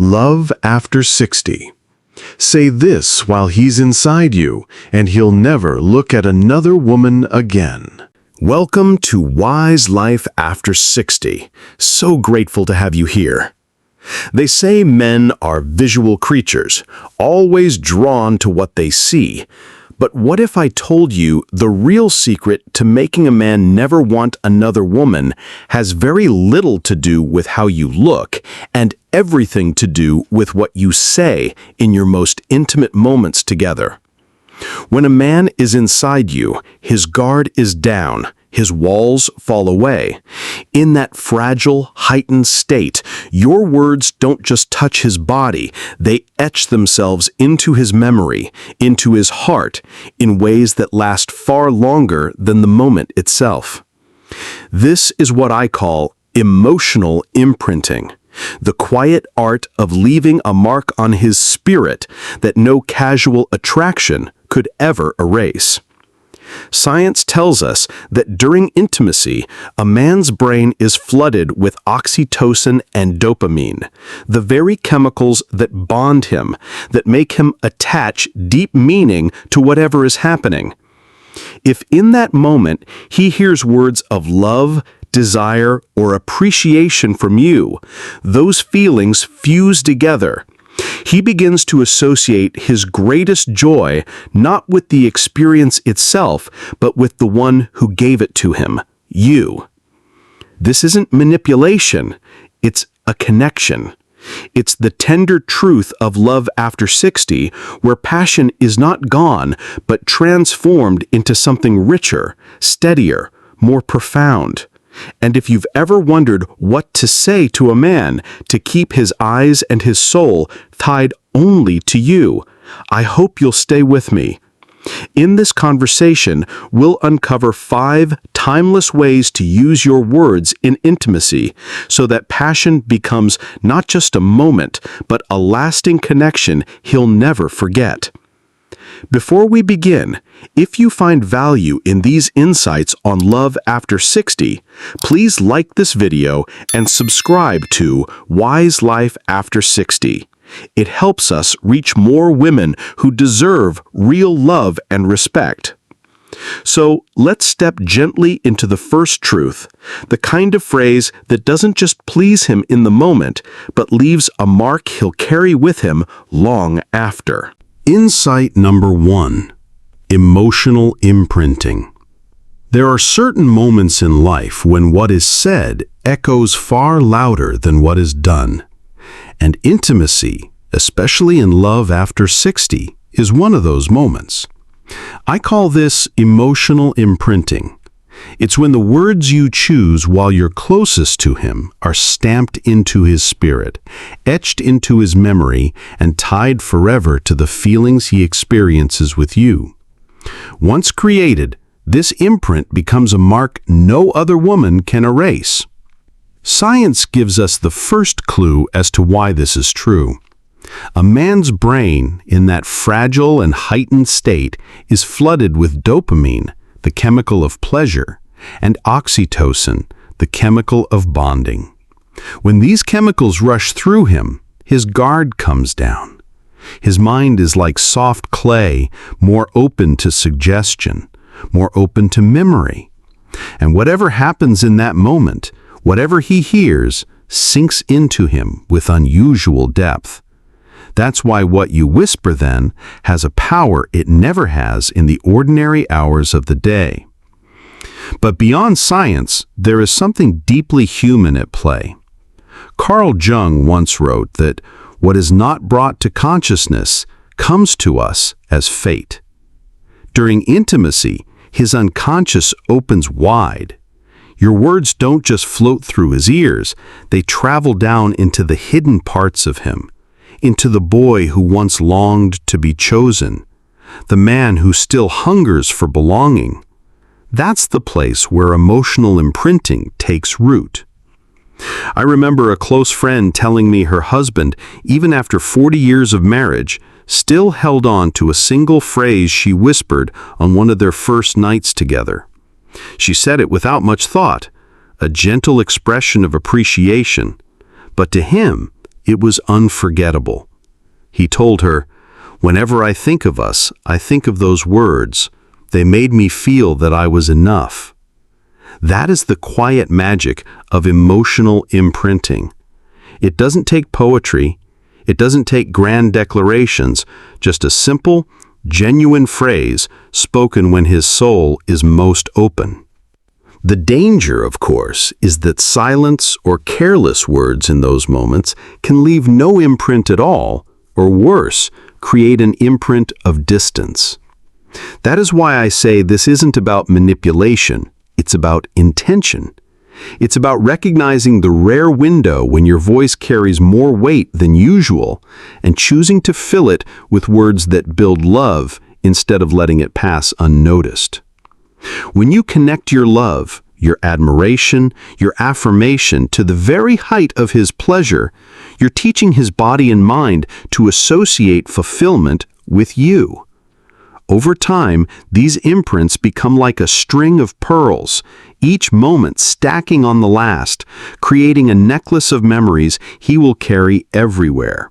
Love after 60. Say this while he's inside you, and he'll never look at another woman again. Welcome to Wise Life After 60. So grateful to have you here. They say men are visual creatures, always drawn to what they see. But what if I told you the real secret to making a man never want another woman has very little to do with how you look and everything to do with what you say in your most intimate moments together? When a man is inside you, his guard is down, his walls fall away. In that fragile, heightened state, your words don't just touch his body, they etch themselves into his memory, into his heart, in ways that last far longer than the moment itself. This is what I call emotional imprinting, the quiet art of leaving a mark on his spirit that no casual attraction could ever erase. Science tells us that during intimacy, a man's brain is flooded with oxytocin and dopamine, the very chemicals that bond him, that make him attach deep meaning to whatever is happening. If in that moment he hears words of love, desire, or appreciation from you, those feelings fuse together. He begins to associate his greatest joy not with the experience itself, but with the one who gave it to him, you. This isn't manipulation, it's a connection. It's the tender truth of love after 60, where passion is not gone, but transformed into something richer, steadier, more profound. And if you've ever wondered what to say to a man to keep his eyes and his soul tied only to you, I hope you'll stay with me. In this conversation, we'll uncover 5 timeless ways to use your words in intimacy so that passion becomes not just a moment, but a lasting connection he'll never forget. Before we begin, if you find value in these insights on love after 60, please like this video and subscribe to Wise Life After 60. It helps us reach more women who deserve real love and respect. So let's step gently into the first truth, the kind of phrase that doesn't just please him in the moment, but leaves a mark he'll carry with him long after. Insight number 1. Emotional imprinting. There are certain moments in life when what is said echoes far louder than what is done. And intimacy, especially in love after 60, is one of those moments. I call this emotional imprinting. It's when the words you choose while you're closest to him are stamped into his spirit, etched into his memory, and tied forever to the feelings he experiences with you. Once created, this imprint becomes a mark no other woman can erase. Science gives us the first clue as to why this is true. A man's brain, in that fragile and heightened state, is flooded with dopamine, the chemical of pleasure, and oxytocin, the chemical of bonding. When these chemicals rush through him, his guard comes down. His mind is like soft clay, more open to suggestion, more open to memory. And whatever happens in that moment, whatever he hears, sinks into him with unusual depth. That's why what you whisper then has a power it never has in the ordinary hours of the day. But beyond science, there is something deeply human at play. Carl Jung once wrote that what is not brought to consciousness comes to us as fate. During intimacy, his unconscious opens wide. Your words don't just float through his ears, they travel down into the hidden parts of him, into the boy who once longed to be chosen, the man who still hungers for belonging. That's the place where emotional imprinting takes root. I remember a close friend telling me her husband, even after 40 years of marriage, still held on to a single phrase she whispered on one of their first nights together. She said it without much thought, a gentle expression of appreciation, but to him, It was unforgettable. He told her, "Whenever I think of us, I think of those words. They made me feel that I was enough." That is the quiet magic of emotional imprinting. It doesn't take poetry. It doesn't take grand declarations, just a simple, genuine phrase spoken when his soul is most open. The danger, of course, is that silence or careless words in those moments can leave no imprint at all, or worse, create an imprint of distance. That is why I say this isn't about manipulation, it's about intention. It's about recognizing the rare window when your voice carries more weight than usual and choosing to fill it with words that build love instead of letting it pass unnoticed. When you connect your love, your admiration, your affirmation to the very height of his pleasure, you're teaching his body and mind to associate fulfillment with you. Over time, these imprints become like a string of pearls, each moment stacking on the last, creating a necklace of memories he will carry everywhere.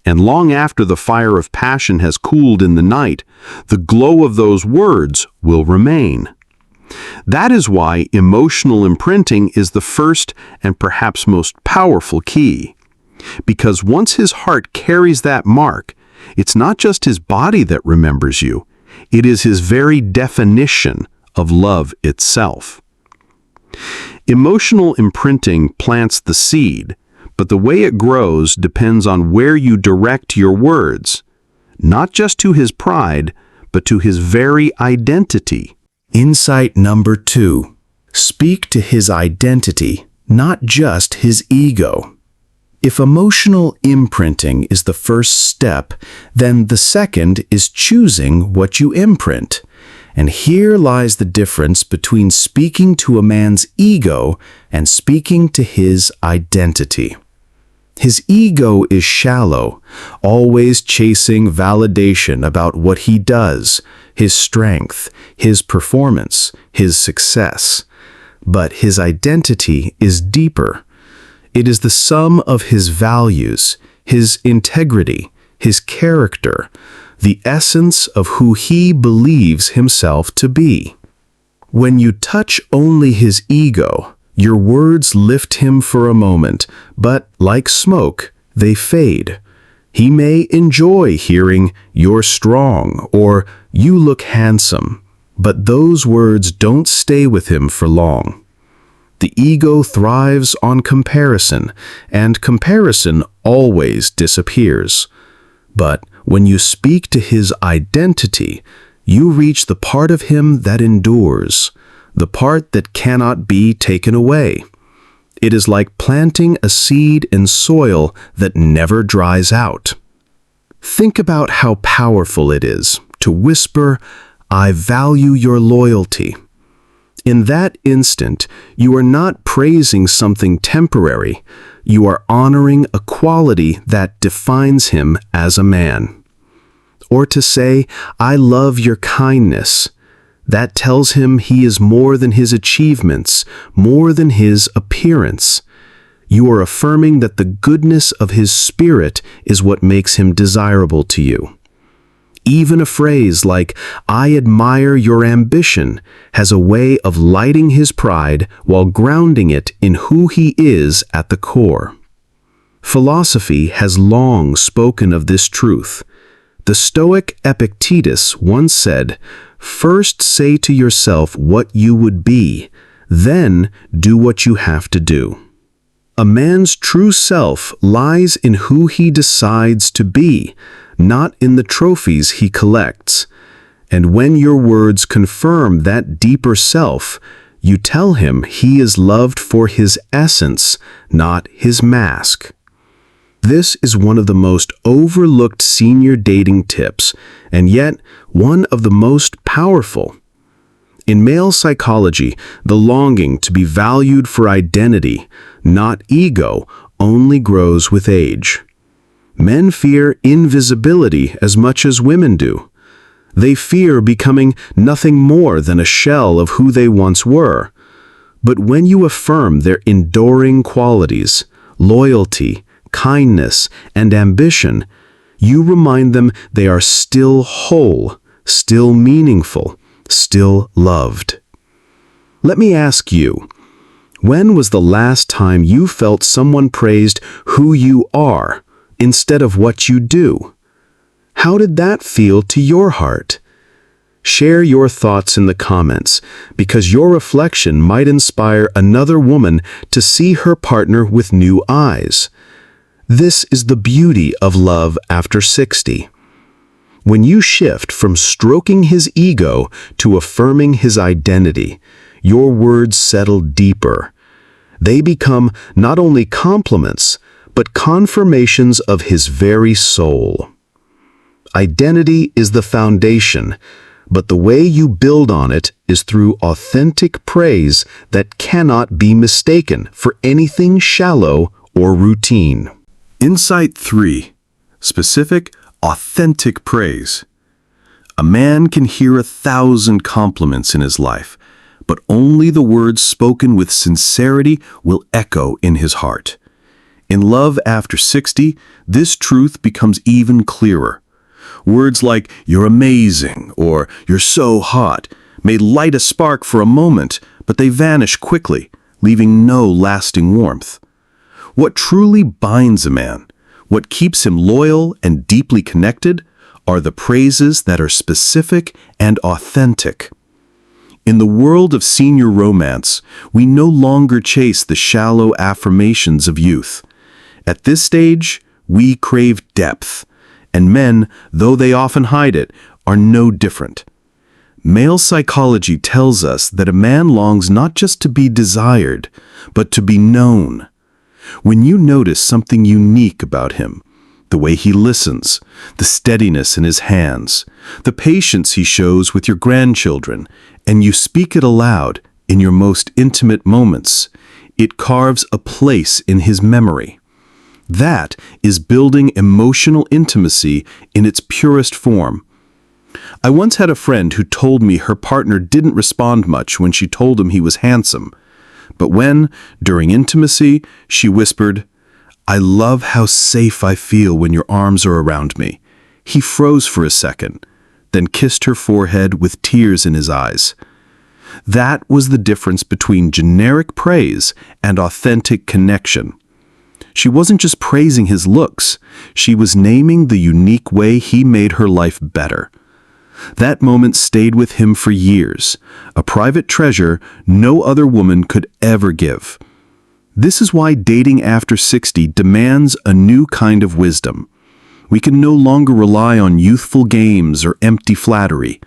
And long after the fire of passion has cooled in the night, the glow of those words will remain. That is why emotional imprinting is the first and perhaps most powerful key. Because once his heart carries that mark, it's not just his body that remembers you, it is his very definition of love itself. Emotional imprinting plants the seed, but the way it grows depends on where you direct your words, not just to his pride, but to his very identity. Insight number 2. Speak to his identity, not just his ego. If emotional imprinting is the first step, then the second is choosing what you imprint. And here lies the difference between speaking to a man's ego and speaking to his identity. His ego is shallow, always chasing validation about what he does, his strength, his performance, his success. But his identity is deeper. It is the sum of his values, his integrity, his character, the essence of who he believes himself to be. When you touch only his ego, your words lift him for a moment, but like smoke, they fade. He may enjoy hearing "you're strong" or "you look handsome," but those words don't stay with him for long. The ego thrives on comparison, and comparison always disappears. But when you speak to his identity, you reach the part of him that endures, the part that cannot be taken away. It is like planting a seed in soil that never dries out. Think about how powerful it is to whisper, "I value your loyalty." In that instant, you are not praising something temporary. You are honoring a quality that defines him as a man. Or to say, "I love your kindness." That tells him he is more than his achievements, more than his appearance. You are affirming that the goodness of his spirit is what makes him desirable to you. Even a phrase like, "I admire your ambition," has a way of lighting his pride while grounding it in who he is at the core. Philosophy has long spoken of this truth. The Stoic Epictetus once said, "First say to yourself what you would be, then do what you have to do." A man's true self lies in who he decides to be, not in the trophies he collects. And when your words confirm that deeper self, you tell him he is loved for his essence, not his mask. This is one of the most overlooked senior dating tips, and yet one of the most powerful. In male psychology, the longing to be valued for identity, not ego, only grows with age. Men fear invisibility as much as women do. They fear becoming nothing more than a shell of who they once were. But when you affirm their enduring qualities, loyalty, kindness, and ambition, you remind them they are still whole, still meaningful, still loved. Let me ask you, when was the last time you felt someone praised who you are instead of what you do? How did that feel to your heart? Share your thoughts in the comments, because your reflection might inspire another woman to see her partner with new eyes. This is the beauty of love after 60. When you shift from stroking his ego to affirming his identity, your words settle deeper. They become not only compliments, but confirmations of his very soul. Identity is the foundation, but the way you build on it is through authentic praise that cannot be mistaken for anything shallow or routine. Insight 3. Specific, authentic praise. A man can hear 1,000 compliments in his life, but only the words spoken with sincerity will echo in his heart. In love after 60, this truth becomes even clearer. Words like, "You're amazing," or "You're so hot," may light a spark for a moment, but they vanish quickly, leaving no lasting warmth. What truly binds a man, what keeps him loyal and deeply connected, are the praises that are specific and authentic. In the world of senior romance, we no longer chase the shallow affirmations of youth. At this stage, we crave depth, and men, though they often hide it, are no different. Male psychology tells us that a man longs not just to be desired, but to be known. When you notice something unique about him, the way he listens, the steadiness in his hands, the patience he shows with your grandchildren, and you speak it aloud in your most intimate moments, it carves a place in his memory. That is building emotional intimacy in its purest form. I once had a friend who told me her partner didn't respond much when she told him he was handsome. But when, during intimacy, she whispered, "I love how safe I feel when your arms are around me," he froze for a second, then kissed her forehead with tears in his eyes. That was the difference between generic praise and authentic connection. She wasn't just praising his looks, she was naming the unique way he made her life better. That moment stayed with him for years, a private treasure no other woman could ever give. This is why dating after 60 demands a new kind of wisdom. We can no longer rely on youthful games or empty flattery.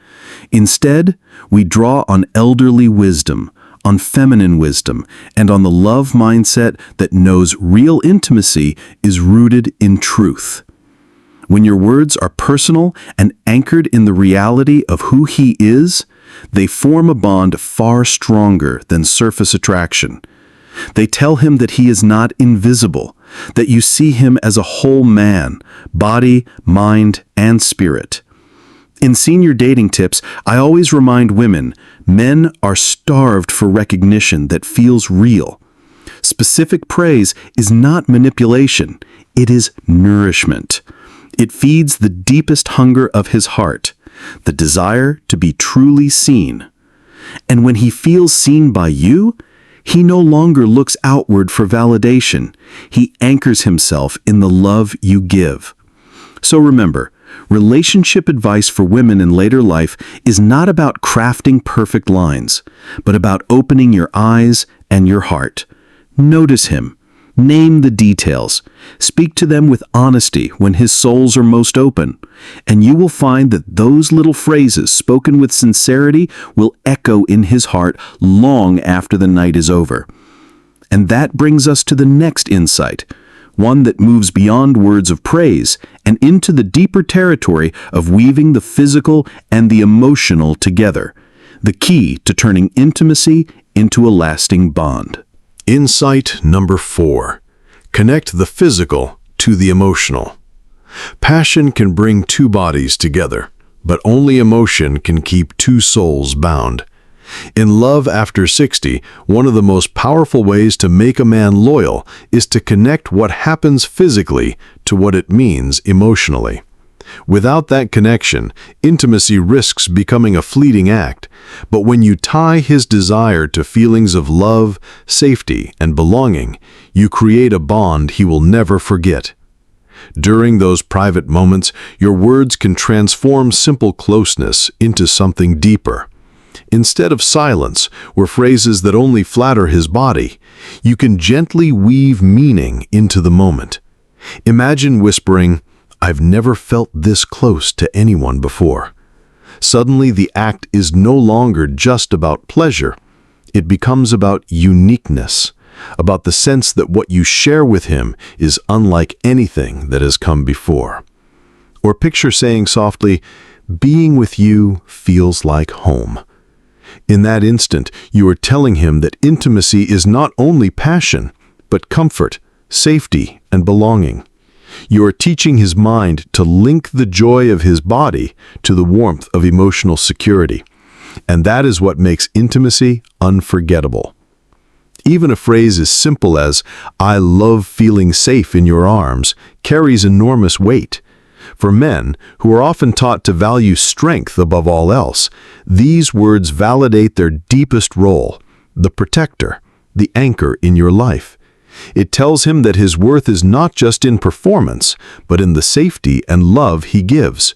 Instead, we draw on elderly wisdom, on feminine wisdom, and on the love mindset that knows real intimacy is rooted in truth. When your words are personal and anchored in the reality of who he is, they form a bond far stronger than surface attraction. They tell him that he is not invisible, that you see him as a whole man, body, mind, and spirit. In senior dating tips, I always remind women, men are starved for recognition that feels real. Specific praise is not manipulation, it is nourishment. It feeds the deepest hunger of his heart, the desire to be truly seen. And when he feels seen by you, he no longer looks outward for validation. He anchors himself in the love you give. So remember, relationship advice for women in later life is not about crafting perfect lines, but about opening your eyes and your heart. Notice him. Name the details. Speak to them with honesty when his souls are most open, and you will find that those little phrases spoken with sincerity will echo in his heart long after the night is over. And that brings us to the next insight, one that moves beyond words of praise and into the deeper territory of weaving the physical and the emotional together, the key to turning intimacy into a lasting bond. Insight number 4. Connect the physical to the emotional. Passion can bring two bodies together, but only emotion can keep two souls bound. In Love After 60, one of the most powerful ways to make a man loyal is to connect what happens physically to what it means emotionally. Without that connection, intimacy risks becoming a fleeting act, but when you tie his desire to feelings of love, safety, and belonging, you create a bond he will never forget. During those private moments, your words can transform simple closeness into something deeper. Instead of silence, or phrases that only flatter his body, you can gently weave meaning into the moment. Imagine whispering, "I've never felt this close to anyone before." Suddenly, the act is no longer just about pleasure. It becomes about uniqueness, about the sense that what you share with him is unlike anything that has come before. Or picture saying softly, "Being with you feels like home." In that instant, you are telling him that intimacy is not only passion, but comfort, safety, and belonging. You are teaching his mind to link the joy of his body to the warmth of emotional security. And that is what makes intimacy unforgettable. Even a phrase as simple as, "I love feeling safe in your arms," carries enormous weight. For men, who are often taught to value strength above all else, these words validate their deepest role, the protector, the anchor in your life. It tells him that his worth is not just in performance, but in the safety and love he gives.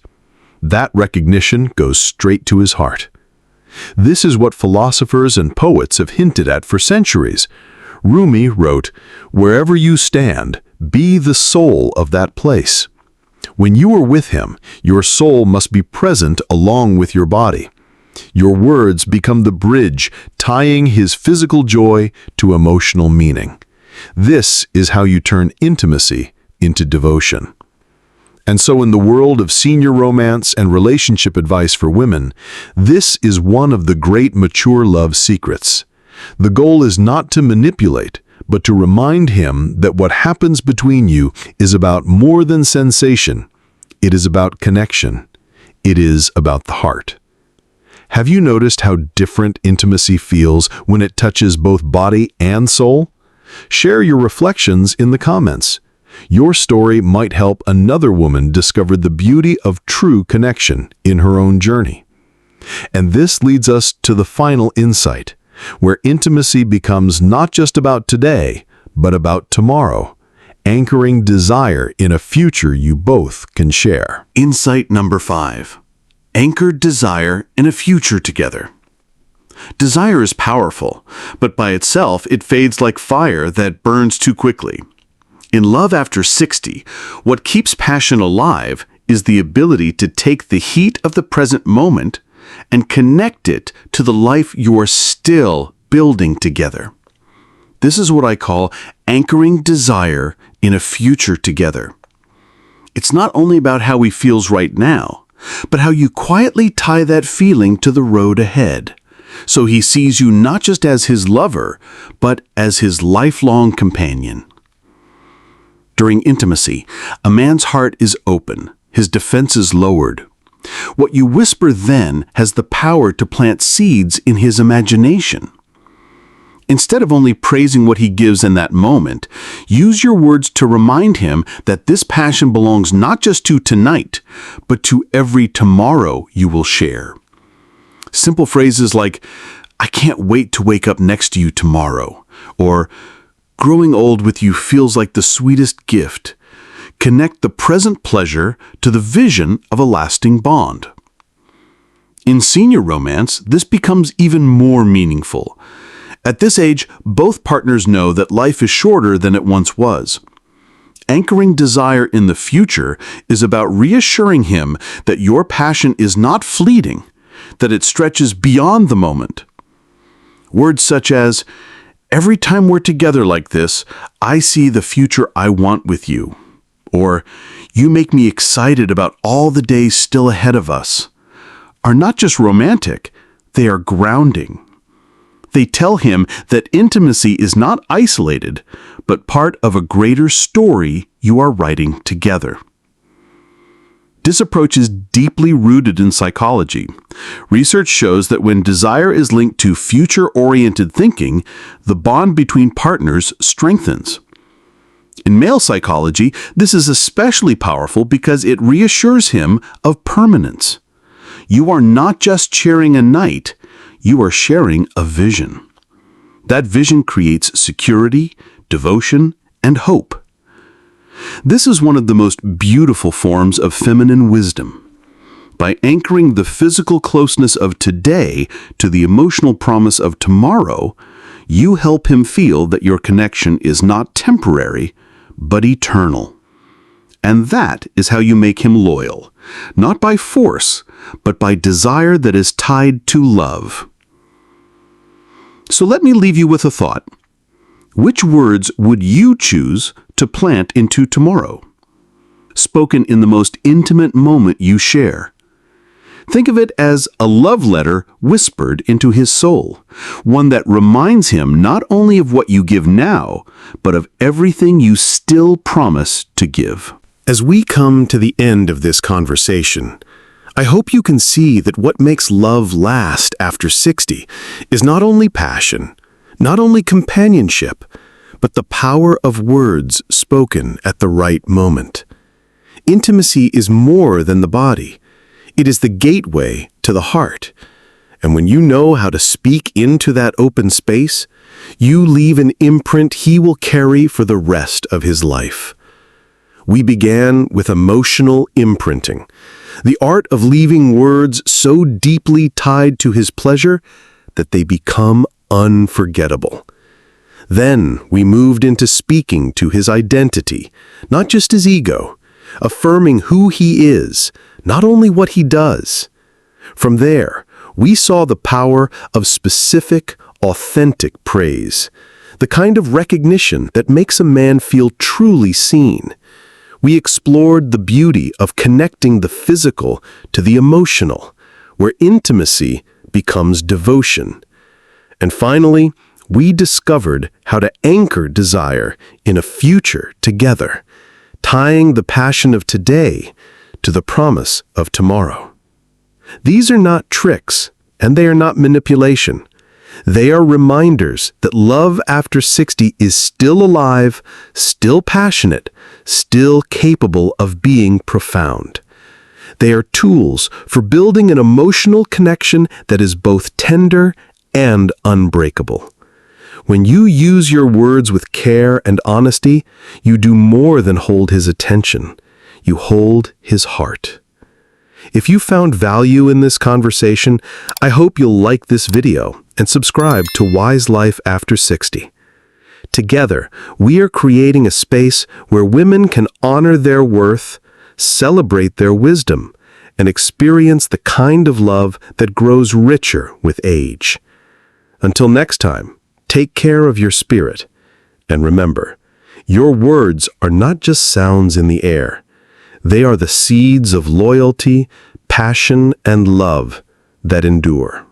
That recognition goes straight to his heart. This is what philosophers and poets have hinted at for centuries. Rumi wrote, "Wherever you stand, be the soul of that place." When you are with him, your soul must be present along with your body. Your words become the bridge tying his physical joy to emotional meaning. This is how you turn intimacy into devotion. And so in the world of senior romance and relationship advice for women, this is one of the great mature love secrets. The goal is not to manipulate, but to remind him that what happens between you is about more than sensation. It is about connection. It is about the heart. Have you noticed how different intimacy feels when it touches both body and soul? Share your reflections in the comments. Your story might help another woman discover the beauty of true connection in her own journey. And this leads us to the final insight, where intimacy becomes not just about today, but about tomorrow, anchoring desire in a future you both can share. Insight number 5. Anchor desire in a future together. Desire is powerful, but by itself it fades like fire that burns too quickly. In Love After 60, what keeps passion alive is the ability to take the heat of the present moment and connect it to the life you are still building together. This is what I call anchoring desire in a future together. It's not only about how he feels right now, but how you quietly tie that feeling to the road ahead, so he sees you not just as his lover, but as his lifelong companion. During intimacy, a man's heart is open, his defenses lowered. What you whisper then has the power to plant seeds in his imagination. Instead of only praising what he gives in that moment, use your words to remind him that this passion belongs not just to tonight, but to every tomorrow you will share. Simple phrases like, "I can't wait to wake up next to you tomorrow," or "Growing old with you feels like the sweetest gift," connect the present pleasure to the vision of a lasting bond. In senior romance, this becomes even more meaningful. At this age, both partners know that life is shorter than it once was. Anchoring desire in the future is about reassuring him that your passion is not fleeting, that it stretches beyond the moment. Words such as, "Every time we're together like this, I see the future I want with you," or "You make me excited about all the days still ahead of us," are not just romantic, they are grounding. They tell him that intimacy is not isolated, but part of a greater story you are writing together. This approach is deeply rooted in psychology. Research shows that when desire is linked to future-oriented thinking, the bond between partners strengthens. In male psychology, this is especially powerful because it reassures him of permanence. You are not just sharing a night, you are sharing a vision. That vision creates security, devotion, and hope. This is one of the most beautiful forms of feminine wisdom. By anchoring the physical closeness of today to the emotional promise of tomorrow, you help him feel that your connection is not temporary, but eternal. And that is how you make him loyal, not by force, but by desire that is tied to love. So let me leave you with a thought. Which words would you choose to plant into tomorrow? Spoken in the most intimate moment you share. Think of it as a love letter whispered into his soul, one that reminds him not only of what you give now, but of everything you still promise to give. As we come to the end of this conversation, I hope you can see that what makes love last after 60 is not only passion, not only companionship, but the power of words spoken at the right moment. Intimacy is more than the body. It is the gateway to the heart. And when you know how to speak into that open space, you leave an imprint he will carry for the rest of his life. We began with emotional imprinting, the art of leaving words so deeply tied to his pleasure that they become unforgettable. Then we moved into speaking to his identity, not just his ego, affirming who he is, not only what he does. From there, we saw the power of specific, authentic praise, the kind of recognition that makes a man feel truly seen. We explored the beauty of connecting the physical to the emotional, where intimacy becomes devotion. And finally, we discovered how to anchor desire in a future together, tying the passion of today to the promise of tomorrow. These are not tricks, and they are not manipulation. They are reminders that love after 60 is still alive, still passionate, still capable of being profound. They are tools for building an emotional connection that is both tender and unbreakable. When you use your words with care and honesty, you do more than hold his attention. You hold his heart. If you found value in this conversation, I hope you'll like this video and subscribe to Wise Life After 60. Together, we are creating a space where women can honor their worth, celebrate their wisdom, and experience the kind of love that grows richer with age. Until next time, take care of your spirit. And remember, your words are not just sounds in the air. They are the seeds of loyalty, passion, and love that endure.